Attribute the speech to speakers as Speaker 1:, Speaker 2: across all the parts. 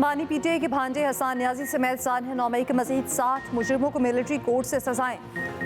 Speaker 1: बानी पीटीआई के भांजे हसन न्याजी समेत सानिया 9 मई के मजीद 60 मुजरिमों को मिलिट्री कोर्ट से सजाएं।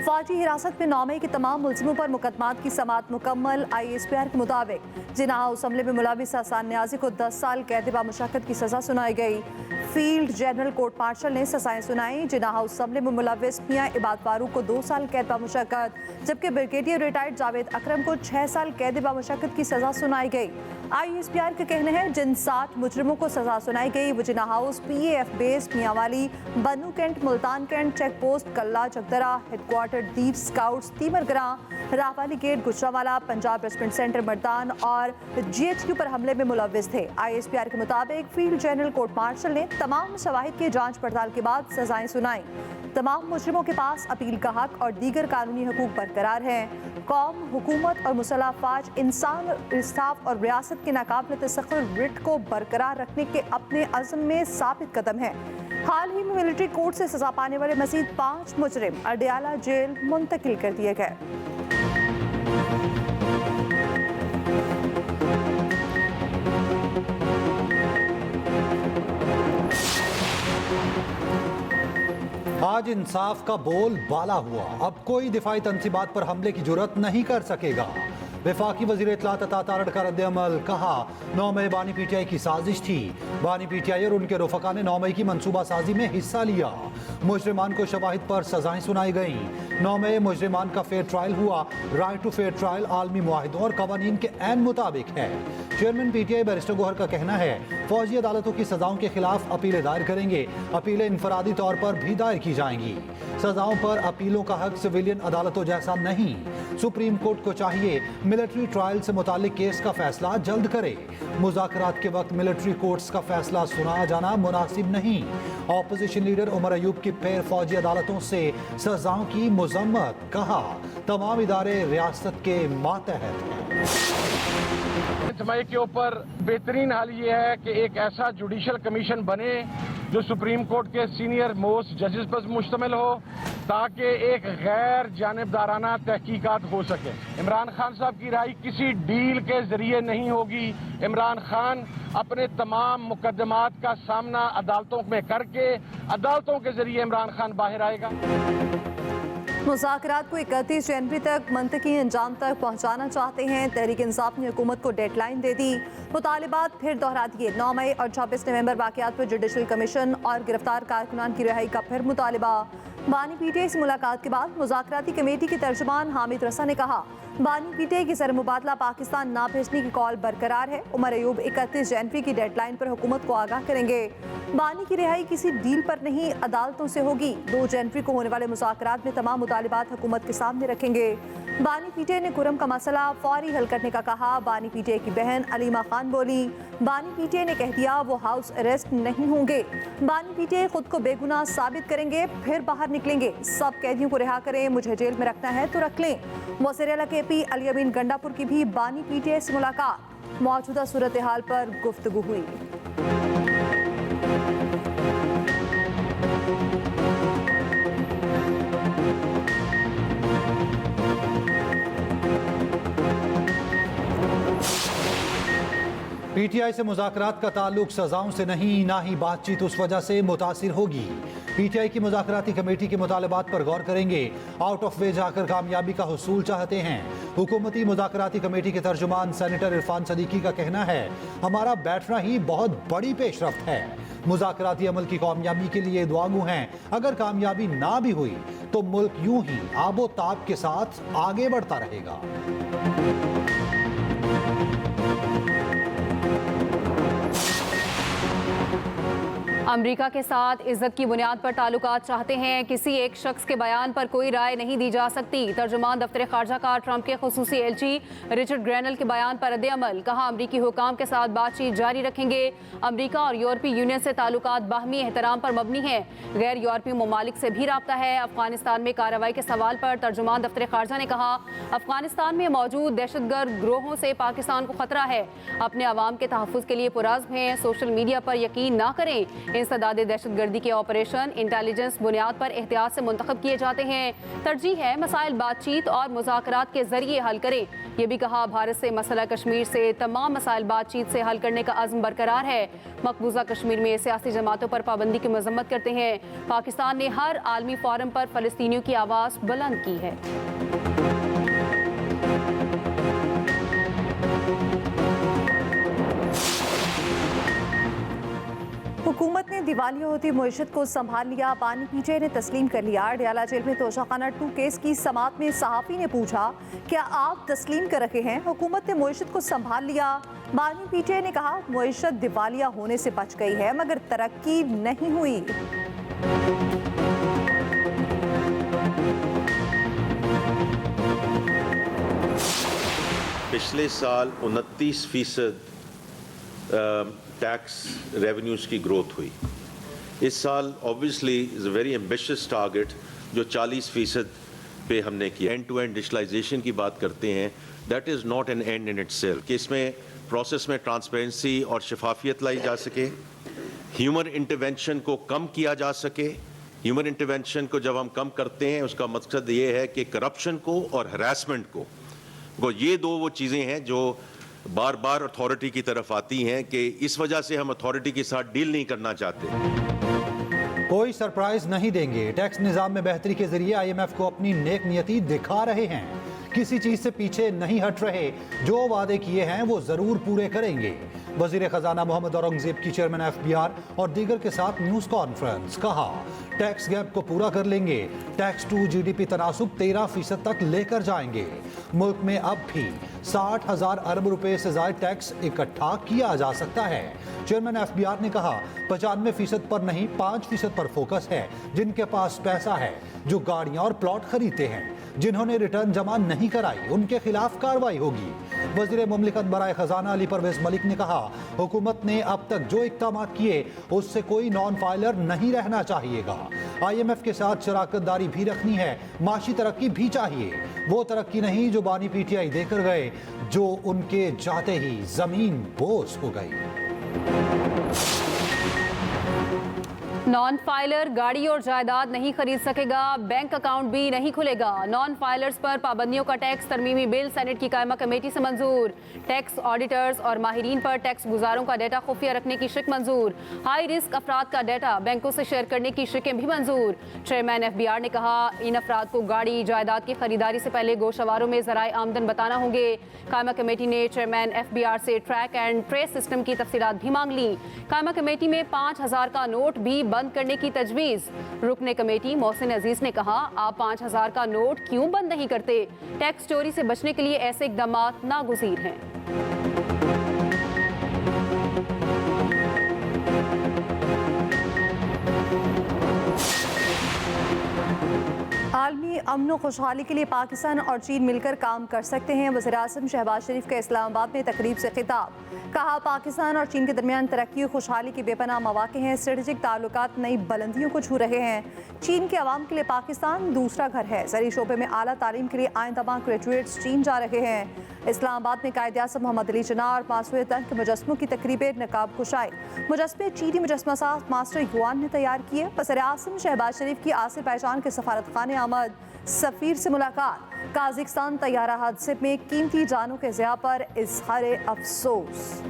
Speaker 1: फौजी हिरासत में 9 मई के तमाम मुलजिमों पर मुकदमात की समाअत मुकम्मल। ISPR के मुताबिक जिन्ना हाउस हमले में मुलविस हसन न्याजी को 10 साल कैद बामुशक्कत की सजा सुनाई गई। फील्ड जनरल कोर्ट मार्शल ने सजाएं सुनाई। जिन्ना हाउस हमले में मुलविस मियां इबाद फारूक को 2 साल कैद बामुशक्कत, जबकि ब्रिगेडियर रिटायर्ड जावेद अकरम को 6 साल कैद बामुशक्कत की सजा सुनाई गई। ISPR का कहना है जिन 60 मुजरिमों को सजा सुनाई गई वो Jinnah house, PAF base, Mianwali, Bannu cantt, Multan cantt, check post, Kalla, Chakdara, headquarter, दीप scouts, Timergara, Rahwali gate, Gujranwala, Punjab regiment centre Mardan और GHQ पर हमले में मुलविस थे। ISPR के मुताबिक फील्ड जनरल कोर्ट मार्शल ने तमाम शवाहिद की जांच पड़ताल के बाद सजाएं सुनाई। तमाम मुजरिमों के पास अपील का हक और दीगर कानूनी हकूक बरकरार हैं। कौम, हुकूमत और मुसल्लह अफवाज इंसान, इंसाफ और रियासत के नाकाबिल तसख्खुर रिट को बरकरार रखने के अपने अज़्म में साबित कदम है। हाल ही में मिलिट्री कोर्ट से सजा पाने वाले मजीद 5 मुजरिम अडयाला जेल मुंतकिल कर दिए गए।
Speaker 2: आज इंसाफ का बोल बाला हुआ। अब कोई दिफाई तंसीबात पर हमले की जुर्रत नहीं कर सकेगा। वफाकी वज़ीर इत्तलात अता तारड़ का रद्द-ए-अमल। कहा 9 मई बानी पीटीआई की साजिश थी। बानी पीटीआई और उनके रफ़का ने 9 मई की मनसूबा साजी में हिस्सा लिया। मुजरिमान को शवाहिद पर सजाएं सुनाई गईं। 9 मई मुजरिमान का फेयर ट्रायल हुआ। राइट टू फेयर ट्रायल आलमी मुआहिदों और कवानीन के ऐन मुताबिक है। चेयरमैन पीटीआई बैरिस्टर गोहर का कहना है फौजी अदालतों की सजाओं के खिलाफ अपीलें दायर करेंगे। अपीलें इनफरादी तौर पर भी दायर की जाएंगी। सजाओं पर अपीलों का हक सिविलियन अदालतों जैसा नहीं। सुप्रीम कोर्ट को चाहिए मिलिट्री ट्रायल से मुतालिक केस का फैसला जल्द करे। मुज़ाकरात के वक्त मिलिट्री कोर्ट्स का फैसला सुना जाना मुनासिब नहीं। ऑपोजिशन लीडर उमर अयूब की फिर फौजी अदालतों से सजाओं की मुज़म्मत। कहा तमाम इदारे रियासत के मातहत हैं।
Speaker 3: मई के ऊपर बेहतरीन हाल ये है कि एक ऐसा जुडिशल कमीशन बने जो सुप्रीम कोर्ट के सीनियर मोस्ट जजेस पर मुश्तमिल हो, ताकि एक गैर जानिबदाराना तहकीकात हो सके। इमरान खान साहब की रिहाई किसी डील के जरिए नहीं होगी। इमरान खान अपने तमाम मुकदमात का सामना अदालतों में करके अदालतों के जरिए इमरान खान बाहर आएगा।
Speaker 1: मुज़ाकरात को 31 जनवरी तक मंतकी अंजाम तक पहुँचाना चाहते हैं। तहरीक इंसाफ ने हुकूमत को डेडलाइन दे दी। मुतालिबात फिर दोहरा दिए। 9 मई और 26 नवंबर वाक़यात पर जुडिशल कमीशन और गिरफ्तार कारकुनान की रिहाई का फिर मुतालिबा। बानी पीटीआई से मुलाकात के बाद मुज़ाकराती कमेटी के तर्जुमान हामिद रसा ने कहा बानी पीटीआई की ज़र मुबादला पाकिस्तान ना भेजने की कॉल बरकरार है। उमर अयूब 31 जनवरी की डेडलाइन पर हुकूमत को आगाह करेंगे। बानी की रिहाई किसी डील पर नहीं, अदालतों से होगी। 2 जनवरी को होने वाले मुज़ाकरात में तमाम मुतालिबात हुकूमत के सामने रखेंगे। बानी पीटीआई ने कुरम का मसला फौरी हल करने का कहा। बानी पीटीआई की बहन अलीमा खान बोली बानी पीटीआई ने कह दिया वो हाउस अरेस्ट नहीं होंगे। बानी पीटीआई खुद को बेगुनाह साबित करेंगे, फिर बाहर निकलेंगे। सब कैदियों को रिहा करें, मुझे जेल में रखना है तो रख लें। वज़ीर आला KP अली अमीन गंडापुर की भी बानी पीटीआई से मुलाकात। मौजूदा सूरत हाल पर गुफ्तगू हुई।
Speaker 2: पीटीआई से मुज़ाकरात का ताल्लुक सजाओं से नहीं, ना ही बातचीत उस वजह से मुतासिर होगी। पीटीआई की मुज़ाकराती कमेटी के मुतालबात पर गौर करेंगे। आउट ऑफ वे जाकर कामयाबी का हुसूल चाहते हैं। हुकूमती मुज़ाकराती कमेटी के तर्जुमान सेनेटर इरफान सदीकी का कहना है हमारा बैठना ही बहुत बड़ी पेशरफ्त है। मुज़ाकराती अमल की कामयाबी के लिए दुआगू हैं। अगर कामयाबी ना भी हुई तो मुल्क यूं ही आबो ताब के साथ आगे बढ़ता रहेगा।
Speaker 4: अमेरिका के साथ इज्जत की बुनियाद पर ताल्लुकात चाहते हैं। किसी एक शख्स के बयान पर कोई राय नहीं दी जा सकती। तर्जुमान दफ्तर खारजा का ट्रंप के खुसूसी एलची रिचर्ड ग्रेनल के बयान पर रद्द-ए-अमल। कहा अमरीकी हुकाम के साथ बातचीत जारी रखेंगे। अमरीका और यूरोपीय यूनियन से ताल्लुकात बाहमी एहतराम पर मबनी है। गैर यूरोपीय ममालिक से भी राब्ता है। अफगानिस्तान में कार्रवाई के सवाल पर तर्जुमान दफ्तर खारजा ने कहा अफगानिस्तान में मौजूद दहशतगर्द ग्रोहों से पाकिस्तान को खतरा है। अपने अवाम के तहफ़्फ़ुज़ के लिए पुरज़्म हैं। सोशल मीडिया पर यकीन ना करें। सदादे दहशतगर्दी के ऑपरेशन इंटेलिजेंस बुनियाद पर एहतियात से मुंतखब किए जाते हैं। तरजीह है मसाइल बातचीत और मुज़ाकरात के जरिए हल करें। ये भी कहा भारत से मसला कश्मीर से तमाम मसाइल बातचीत से हल करने का अज़्म बरकरार है। मकबूजा कश्मीर में सियासी जमातों पर पाबंदी की मजम्मत करते हैं। पाकिस्तान ने हर आलमी फोरम पर फ़लस्तीनियों की आवाज़ बुलंद की है।
Speaker 1: हुकूमत ने दिवालिया होती मईशत को संभाल लिया, बानी पीटीआई ने तस्लीम कर लिया। अडयाला जेल में तोशाखाना 2 केस की समाअत में सहाफ़ी ने पूछा, क्या आप तस्लीम कर रहे हैं? हुकूमत ने मईशत को संभाल लिया। बानी पीटीआई ने कहा, मईशत दिवालिया होने से बच गई है मगर तरक्की नहीं हुई।
Speaker 5: पिछले साल 29% टैक्स रेवेन्यूज़ की ग्रोथ हुई। इस साल obviously is a very ambitious target जो 40% पे हमने किया। एंड टू एंड डिजिटलाइजेशन की बात करते हैं, that is not an and in itself कि इसमें प्रोसेस में ट्रांसपेरेंसी और शफाफियत लाई जा सके, ह्यूमन इंटरवेंशन को कम किया जा सके। ह्यूमन इंटरवेंशन को जब हम कम करते हैं उसका मकसद ये है कि करप्शन को और हरासमेंट को ये वो चीज़ें हैं जो बार बार अथॉरिटी की तरफ आती हैं कि इस वजह से हम अथॉरिटी के साथ डील नहीं करना चाहते।
Speaker 2: कोई सरप्राइज नहीं देंगे, टैक्स निजाम में बेहतरी के जरिए IMF को अपनी नेक नियति दिखा रहे हैं। किसी चीज से पीछे नहीं हट रहे, जो वादे किए हैं वो जरूर पूरे करेंगे। वजीर खजाना मोहम्मद औरंगजेब की चेयरमैन FBR और दीगर के साथ न्यूज कॉन्फ्रेंस। कहा, टैक्स गैप को पूरा कर लेंगे, टैक्स टू GDP तनासुब 13% तक लेकर जाएंगे। मुल्क में अब भी 60,000 अरब रुपए से ज्यादा टैक्स इकट्ठा किया जा सकता है। चेयरमैन FBR ने कहा, 95% पर नहीं 5% पर फोकस है। जिनके पास पैसा है, जो गाड़ियां और प्लॉट खरीदते हैं, जिन्होंने रिटर्न जमा नहीं कराई, उनके खिलाफ कार्रवाई होगी। वजीर मुमलिकत बराए खजाना अली परवेज मलिक ने कहा, हुकूमत ने अब तक जो इक़दाम किए उससे कोई नॉन फाइलर नहीं रहना चाहिएगा। IMF के साथ शराकतदारी भी रखनी है, माशी तरक्की भी चाहिए, वो तरक्की नहीं जो बानी PTI देकर गए, जो उनके जाते ही जमीन बोझ हो गई।
Speaker 4: नॉन फाइलर गाड़ी और जायदाद नहीं खरीद सकेगा, बैंक अकाउंट भी नहीं खुलेगा। नॉन फाइलर्स पर पाबंदियों का टैक्स तरमीमी बिल सेनेट की कायमा कमेटी से मंजूर। टैक्स ऑडिटर्स और माहिरीन पर टैक्स गुजारों का डेटा खुफिया रखने की शिक मंजूर। हाई रिस्क अफराद का डेटा बैंकों से शेयर करने की शिकें भी मंजूर। चेयरमैन FBR ने कहा, इन अफराद को गाड़ी जायदाद की खरीदारी से पहले गोशवारों में ज़राए आमदन बताना होंगे। कायमा कमेटी ने चेयरमैन FBR से ट्रैक एंड ट्रेस सिस्टम की तफसीलात भी मांग ली। कायमा कमेटी में 5,000 का नोट भी बंद करने की तजवीज़। रुकने कमेटी मोहसिन अजीज ने कहा, आप 5,000 का नोट क्यों बंद नहीं करते? टैक्स चोरी से बचने के लिए ऐसे इक़दामात नागुज़ीर हैं।
Speaker 1: आलमी अमन और खुशहाली के लिए पाकिस्तान और चीन मिलकर काम कर सकते हैं। वज़ीर-ए-आज़म शहबाज शरीफ का इस्लामाबाद में तकरीब से खिताब। कहा, पाकिस्तान और चीन के दरमियान तरक्की और खुशहाली के बेपनाह मौक़े हैं। स्ट्रेटेजिक ताल्लुकात नई बुलंदियों को छू रहे हैं। चीन के अवाम के लिए पाकिस्तान दूसरा घर है। ज़री शोबे में आला तालीम के लिए आए तमाम ग्रेजुएट्स चीन जा रहे हैं। इस्लामाबाद में कायद-ए-आज़म मोहम्मद अली जिन्ना और मासूर तन के मुजस्मों की तकरीबें नकाब कुशाई। मुजस्मे चीनी मुजस्मा साज मास्टर युआन ने तैयार किए। वज़ीर-ए-आज़म शहबाज शरीफ की आज़रबाईजान के सफारत खाने आमद, सफ़ीर से मुलाकात। काज़िकिस्तान तैयारा हादसे में कीमती जानों के ज़िया पर इज़हार अफसोस।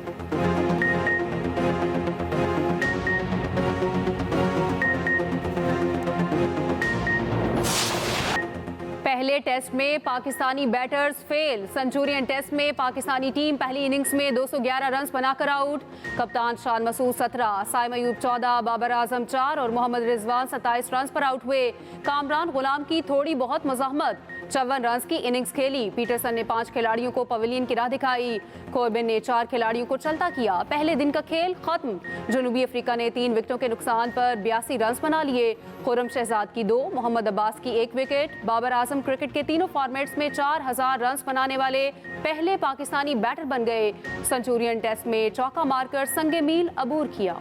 Speaker 4: पहले टेस्ट में पाकिस्तानी बैटर्स फेल। सेंचुरियन टेस्ट में पाकिस्तानी टीम पहली इनिंग्स में 211 रन बनाकर आउट। कप्तान शान मसूद 17, साइम अयूब 14, बाबर आजम 4 और मोहम्मद रिजवान 27 रन पर आउट हुए। कामरान गुलाम की थोड़ी बहुत मज़ाहमत, 54 रन की इनिंग्स खेली। पीटरसन ने 5 खिलाड़ियों को पवेलियन की राह दिखाई। कोर्बिन ने 4 खिलाड़ियों को चलता किया। पहले दिन का खेल खत्म। जनूबी अफ्रीका ने 3 विकेटों के नुकसान पर 82 रन बना लिए। खुर्रम शहजाद की 2, मोहम्मद अब्बास की 1 विकेट। बाबर आजम क्रिकेट के तीनों फॉर्मेट्स में 4000 रन बनाने वाले पहले पाकिस्तानी बैटर बन गए। सेंचुरियन टेस्ट में चौका मारकर संगे मील अबूर किया।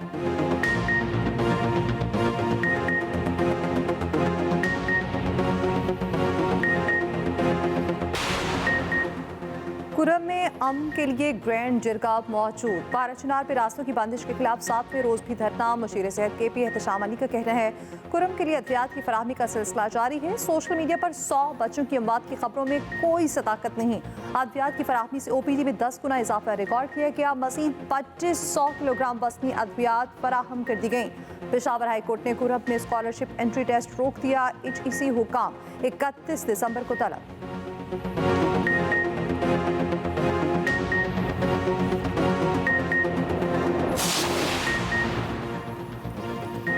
Speaker 1: कुरम में अमन के लिए ग्रैंड जिरगा मौजूद। पाराचनार पे रास्तों की बंदिश के खिलाफ 7वें रोज भी धरना। मुशीर सेहत KP एहतशाम अली का कहना है कुरम के लिए अद्वियात की फराहमी का सिलसिला जारी है। सोशल मीडिया पर 100 बच्चों की अमवात की खबरों में कोई सदाकत नहीं। अद्वियात की फराहमी से OPD में 10 गुना इजाफा रिकॉर्ड किया गया। मजीद 2500 किलोग्राम वजनी अद्वियात फराहम कर दी गई। पेशावर हाई कोर्ट ने कुरम में स्कॉलरशिप एंट्री टेस्ट रोक दिया। HEC हुकाम 31 दिसंबर को तलब।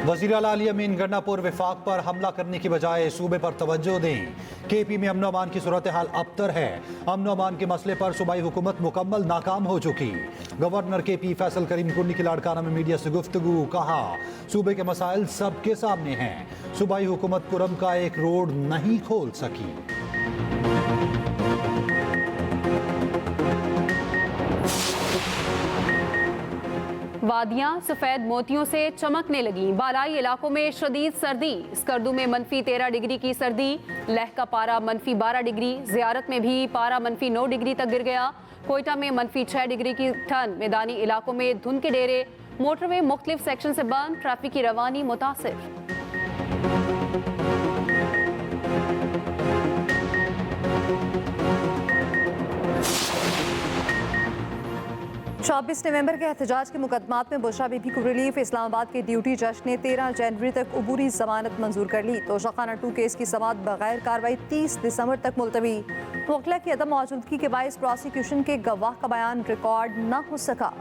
Speaker 2: वज़ीर आला अली अमीन गन्नापुर विफाक पर हमला करने की बजाय सूबे पर तवज्जो दें। KP में अमन अमान की सूरत हाल अबतर है। अमन अमान के मसले पर सूबाई हुकूमत मुकम्मल नाकाम हो चुकी। गवर्नर KP फैसल करीम कुन्नी की लाड़काना में मीडिया से गुफ्तगू। कहा सूबे के मसाइल सबके सामने हैं। सूबाई हुकूमत कुरम का एक रोड नहीं खोल सकी।
Speaker 4: वादियां सफेद मोतियों से चमकने लगी। बालाई इलाकों में शदीद सर्दी। स्कर्दू में -13 डिग्री की सर्दी। लह का पारा -12 डिग्री। जियारत में भी पारा -9 डिग्री तक गिर गया। कोयटा में -6 डिग्री की ठंड। मैदानी इलाकों में धुंध के डेरे। मोटरवे मुख्तलिफ सेक्शन से बंद। ट्रैफिक की रवानी मुतासिर।
Speaker 1: 24 नवंबर के एहतजाज के मुकदमात में बुशरा बीबी को रिलीफ। इस्लामाबाद के ड्यूटी जज ने 13 जनवरी तक अबूरी जमानत मंजूर कर ली। तोशाखाना 2 केस की समाअत बगैर कार्रवाई 30 दिसंबर तक मुलतवी। मुवक्किला की अदम मौजूदगी के बायस प्रोसिक्यूशन के गवाह का बयान रिकॉर्ड न हो सका।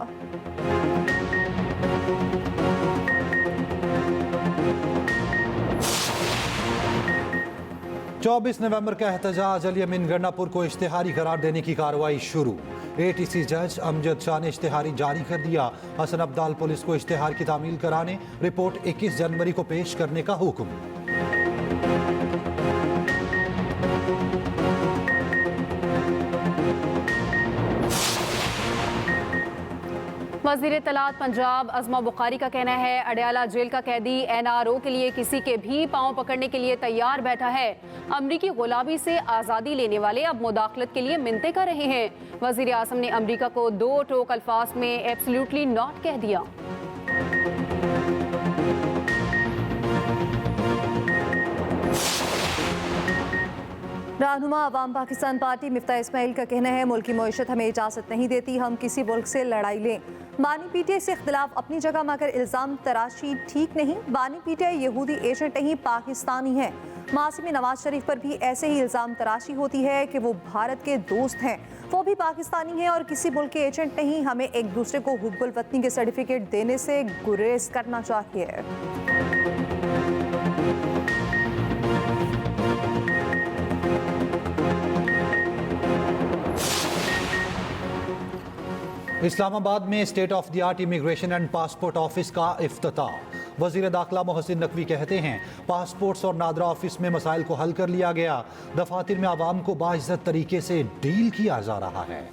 Speaker 2: चौबीस नवंबर का एहतजाज अली अमीन गन्नापुर को इश्तिहारी करार देने की कार्रवाई शुरू। ATC जज अमजद शाह ने इश्तिहारी जारी कर दिया। हसन अब्दाल पुलिस को इश्तिहार की तामील कराने रिपोर्ट 21 जनवरी को पेश करने का हुक्म।
Speaker 4: वज़ीर तलात पंजाब अज़मा बुखारी का कहना है अडयाला जेल का कैदी NRO के लिए किसी के भी पांव पकड़ने के लिए तैयार बैठा है। अमरीकी गुलामी से आज़ादी लेने वाले अब मुदाखलत के लिए मिन्नतें कर रहे हैं। वज़ीर आज़म ने अमरीका को 2 टोक अल्फाज में एब्सोल्युटली नॉट कह दिया।
Speaker 1: रहनुमा अवाम पाकिस्तान पार्टी मिफ्ता इस्माइल का कहना है मुल्क की मईशत हमें इजाज़त नहीं देती, हम किसी मुल्क से लड़ाई लें। बानी PTI से इख्तिलाफ अपनी जगह मगर इल्ज़ाम तराशी ठीक नहीं। बानी PTI यहूदी एजेंट नहीं पाकिस्तानी है। मासी में नवाज शरीफ पर भी ऐसे ही इल्ज़ाम तराशी होती है कि वो भारत के दोस्त हैं, वो भी पाकिस्तानी हैं और किसी मुल्क के एजेंट नहीं। हमें एक दूसरे को हुब्बुल वतनी के सर्टिफिकेट देने से गुरेज करना चाहिए।
Speaker 2: इस्लामाबाद में state of the art immigration and passport office का इफ्तिताह। वज़ीर दाखिला मोहसिन नकवी कहते हैं पासपोर्ट्स और नादरा ऑफिस में मसाइल को हल कर लिया गया। दफातर में आवाम को बाइज्जत तरीके से डील किया जा रहा है।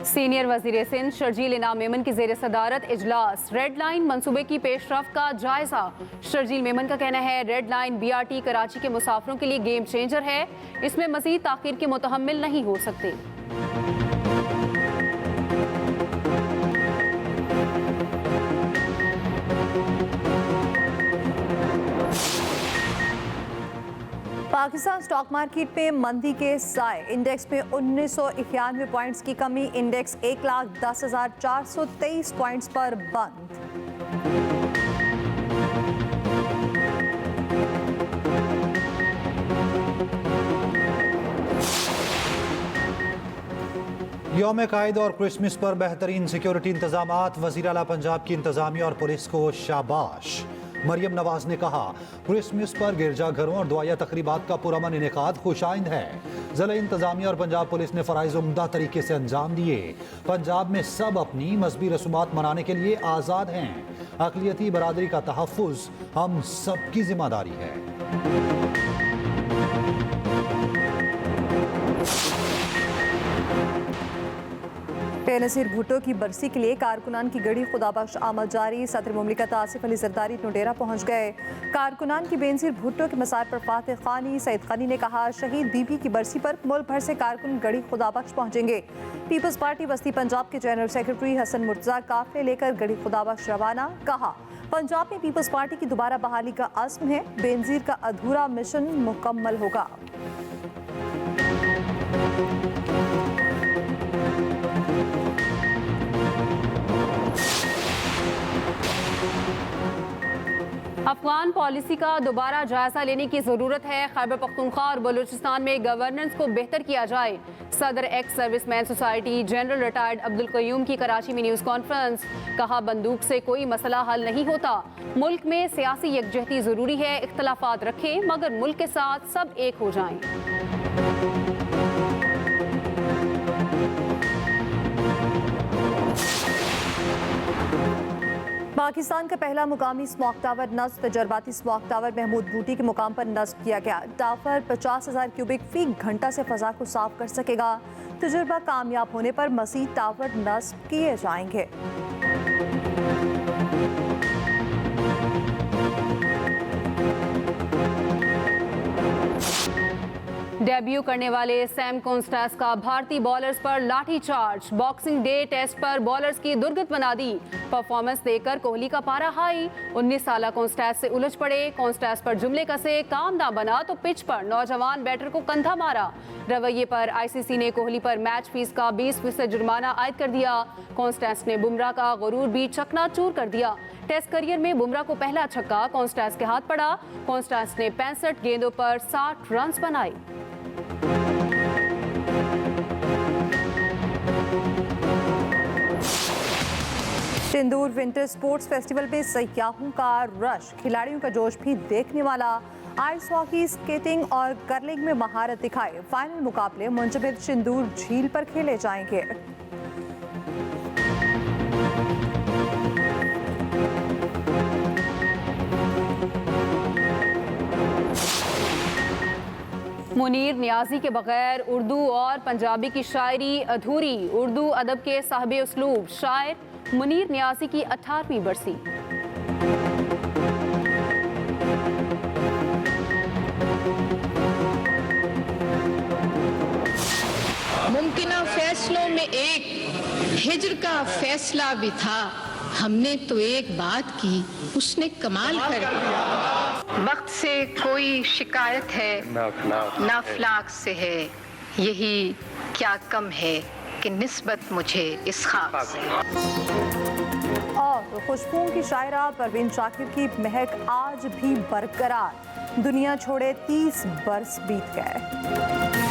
Speaker 4: सीनियर वजीर सिंध शर्जील इनाम मेमन की जेर सदारत इजलास। रेड लाइन मंसूबे की पेशरफ का जायजा। शर्जील मेमन का कहना है रेड लाइन BRT कराची के मुसाफिरों के लिए गेम चेंजर है, इसमें मजीद ताखीर के मुतहम्मिल नहीं हो सकते।
Speaker 1: पाकिस्तान स्टॉक मार्केट में मंदी के साए। इंडेक्स में 1991 पॉइंट्स की कमी। इंडेक्स 1,10,423 पॉइंट्स पर बंद।
Speaker 2: यौम कायद और क्रिसमस पर बेहतरीन सिक्योरिटी इंतजामात। वज़ीर आला पंजाब की इंतजामिया और पुलिस को शाबाश। मरियम नवाज ने कहा क्रिसमस पर गिरजाघरों और दुआया तकरीबात का पुरअमन इनेकाद खुशाइंद है। ज़िला इंतजामिया और पंजाब पुलिस ने फ़राइज़ उम्दा तरीके से अंजाम दिए। पंजाब में सब अपनी मजहबी रसूमात मनाने के लिए आज़ाद हैं। अक़लियती बरादरी का तहफ़्फ़ुज़ हम सबकी जिम्मेदारी है।
Speaker 1: बेनज़ीर भुट्टो की बरसी के लिए कारकुनान की गड़ी खुदाबख्श आमद जारी। सदर मुमलिकत आसिफ अली जरदारी नोडेरा पहुंच गए। कारकुनान की बेनज़ीर भुट्टो के मसार पर फातिह खानी सईद खानी ने कहा, शहीद बीबी की बरसी पर मुल्क भर से कारकुन गड़ी खुदाबख्श पहुंचेंगे। पीपल्स पार्टी वस्ती पंजाब के जनरल सेक्रेटरी हसन मुर्तज़ा काफिले लेकर गड़ी खुदाबख्श रवाना। कहा, पंजाब में पीपल्स पार्टी की दोबारा बहाली का अज़्म है। बेनज़ीर का अधूरा मिशन मुकम्मल होगा।
Speaker 4: अफगान पॉलिसी का दोबारा जायजा लेने की जरूरत है। खैबर पख्तूनख्वा और बलूचिस्तान में गवर्नेंस को बेहतर किया जाए। सदर ex serviceman society general retired Abdul Qayyum की कराची में न्यूज़ कॉन्फ्रेंस। कहा, बंदूक से कोई मसला हल नहीं होता। मुल्क में सियासी यकजहती जरूरी है। इख्तलाफात रखें मगर मुल्क के साथ सब एक हो जाएं।
Speaker 1: पाकिस्तान का पहला मुकामी स्मॉक टावर नस्ब। तजर्बाती स्मॉक टावर महमूद बूटी के मुकाम पर नस्ब किया गया। टावर 50,000 क्यूबिक फी घंटा से फ़ज़ा को साफ कर सकेगा। तजुर्बा कामयाब होने पर मज़ीद टावर नस्ब किए जाएंगे।
Speaker 4: डेब्यू करने वाले सैम कॉन्स्टेंस का भारतीय बॉलर्स पर लाठीचार्ज। बॉक्सिंग डे टेस्ट पर बॉलर्स की दुर्गत बना दी। परफॉर्मेंस देकर कोहली का पारा हाई। 19 साला कॉन्स्टेंस से उलझ पड़े। कॉन्स्टेंस पर जुमले कसे, काम ना बना तो पिच पर नौजवान बैटर को कंधा मारा। रवैये पर आईसीसी ने कोहली पर मैच फीस का 20% जुर्माना आयद कर दिया। कॉन्स्टेंस ने बुमराह का गुरूर भी चकनाचूर कर दिया। टेस्ट करियर में बुमराह को पहला छक्का कॉन्स्टेंस के हाथ पड़ा। कॉन्स्टेंस ने 65 गेंदों पर 60 रन बनाए।
Speaker 1: सिंदूर विंटर स्पोर्ट्स फेस्टिवल में सयाहों का रश। खिलाड़ियों का जोश भी देखने वाला। आइस हॉकी, स्केटिंग और कर्लिंग में महारत दिखाए। फाइनल मुकाबले मुंजमद सिंदूर झील पर खेले जाएंगे।
Speaker 4: मुनीर नियाजी के बगैर उर्दू और पंजाबी की शायरी अधूरी। उर्दू अदब के साहिब उसलूब शायर मुनीर नियाजी की 18वीं बरसी।
Speaker 6: मुमकिना फैसलों में एक हिज्र का फैसला भी था। हमने तो एक बात की, उसने कमाल कर दिया। वक्त से कोई शिकायत है ना अखलाक से है। यही क्या कम है कि निस्बत मुझे इस खाक से।
Speaker 1: और खुशबुओं की शायरा परवीन शाकिर की महक आज भी बरकरार। दुनिया छोड़े 30 बरस बीत गए।